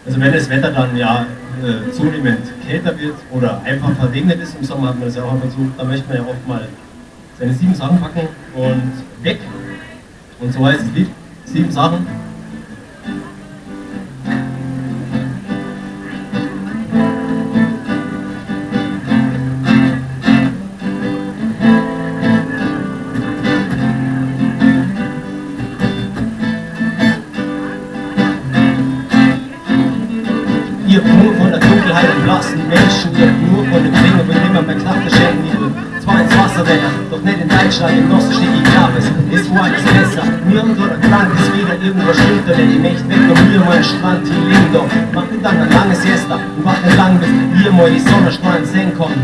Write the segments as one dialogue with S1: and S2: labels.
S1: Also wenn das Wetter dann ja zunehmend kälter wird oder einfach verregnet ist, im Sommer hat man das ja auch versucht, da möchte man ja oft mal seine 7 Sachen packen und weg. Und so heißt das Lied, 7 Sachen. Ihr nur von der Dunkelheit und blassen Menschen, ihr nur von dem Ding, von dem man bei Knappe schenken will. Zwar ins Wasser rennen, doch nicht in Deutschland, im Nossen steht die Klappe, ist woanders besser. Nirgendwo der Klang ist wieder irgendwo schilder, denn die Mächte weg von mir, mein Strand, hier liegen doch. Macht dann ein langes Siesta und wacht nicht lang, bis hier mal die Sonnenstrahlen sehen kommen.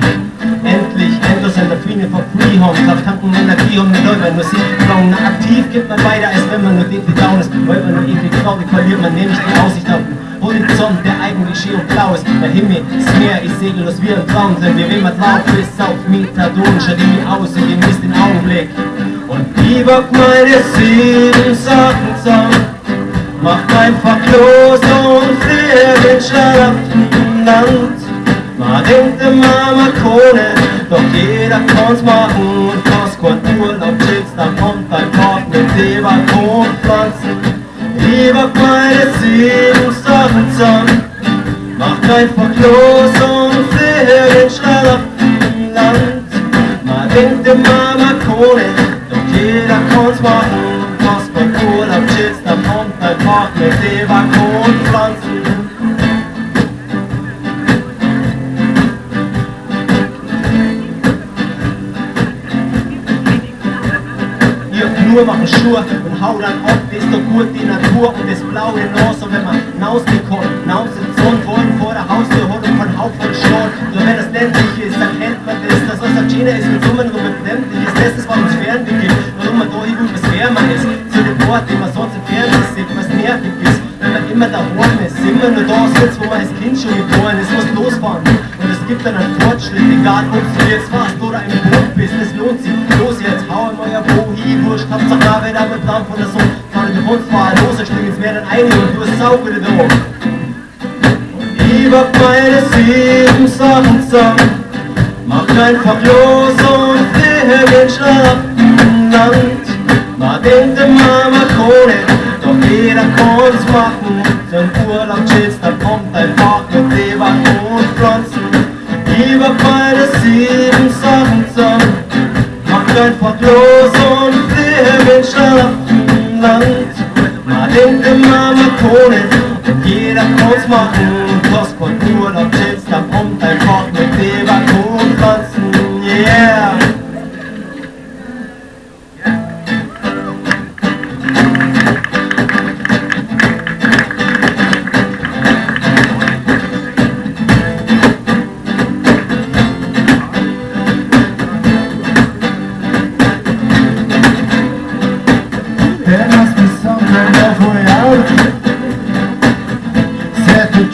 S1: Endlich, endlos in der Frieden von Freehome, Kraft tanken Energie und mit Leuten Musik klauen. Aktiv gibt man weiter, als wenn man nur irgendwie down ist, weil man nur irgendwie traurig verliert, man nämlich die Aussicht auf Horizont, der eigentlich schier und blau ist. Der Himmel ist Meer, ich segellos wie ein Traum. Denn wir immer drauf ist auf Methadon. Schaut in die aus und genießt den Augenblick. Und gib auf meine 7 Sachen zusammen. Macht einfach los und flieh den schlafenden Land. Man denkt immer, man kann, doch jeder kann's machen. Und kostet kein Urlaub, chillst, dann kommt ein Korb mit den Balkonpflanzen. Gib auf meine 7 Sachen zusammen, macht einfach los und flieh den schlafenden Land. Man denkt immer, man kann nicht, doch jeder kann's machen. Kostet kein Urlaub, chillst, dann kommt ein Park mit den Balkonpflanzen. Nur machen Schuhe und hau dann ab, das ist doch gut die Natur und das blaue Nase, wenn man rausgekommen, raus in Sonne wollen vor der Haustür holt und von Haufen Schrott. Nur wenn das ländlich ist, dann kennt man das, dass was am China ist mit Summen und befremdlich ist, das ist, was uns fernweg gibt, warum man da hin was wer man ist, zu dem Ort, den man sonst im Fernsehen sieht, was nervig ist, wenn man immer daheim ist, immer nur da sitzt, wo man als Kind schon geboren ist, muss losfahren und es gibt dann einen Fortschritt, egal ob du jetzt fast oder im Boot bist, es lohnt sich, los jetzt, hau in euer Bo hin, wurscht, Hauptsache Arbeit mit Lamm von der Sonne, fahren die Bootsfahrer los, ich jetzt mehr dann einige und du bist auch wieder da. Gib auf meine 7 Sachen zusammen, macht einfach los und flieh den schlafenden Land. Man denkt immer, man kann nicht, doch jeder kann's machen. Wenn Urlaub chillst, dann kommt ein Park mit Leber und Pflanzen. Gib auf meine 7 Sachen zusammen, macht einfach los und flieh den schlafenden Land. Man denkt immer, man kann nicht, und jeder kann's machen. Kostet kein Urlaub, chillst, dann kommt ein Park mit Leber und Pflanzen. Yeah!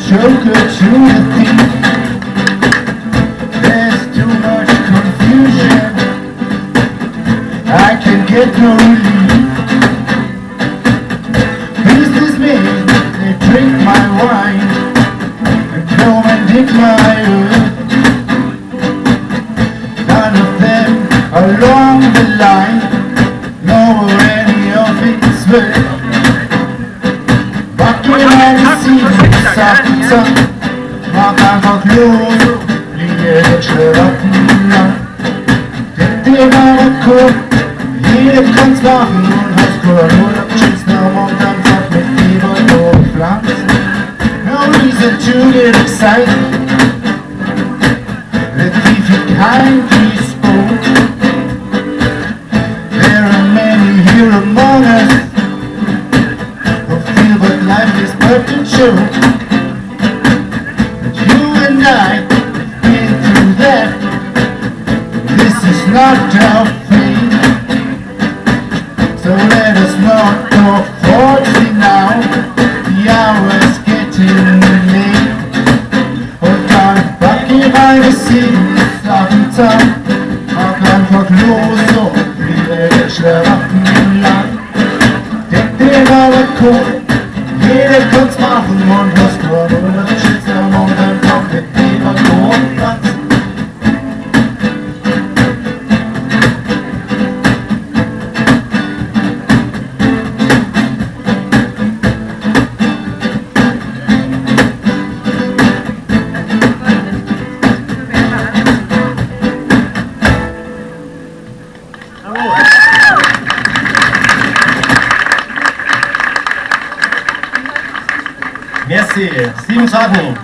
S2: Joker to the thief. There's too much confusion, I can get no relief. Business men, they drink my wine and come and dig my earth. None of them along the line know any of it's worth. But when I see mach einfach los, fliege den Schlafenland. Denk dir mal guck, jeder kann's machen und hast keinen Urlaub, chillst am Montag mit Fieber und Pflanzen. No reason to get excited, let's leave you kindly spoke. There are many here among us who feel that life is but a joke. I've been through that. This is not our fate, so let us not go forward now. The hour's getting late. Und dann backen meine 7 Sachen zusammen, mach einfach los und flieh den Schlafenland. Denk dir aber cool, jeder kann's machen und was tun.
S1: Merci. Steven Sagel.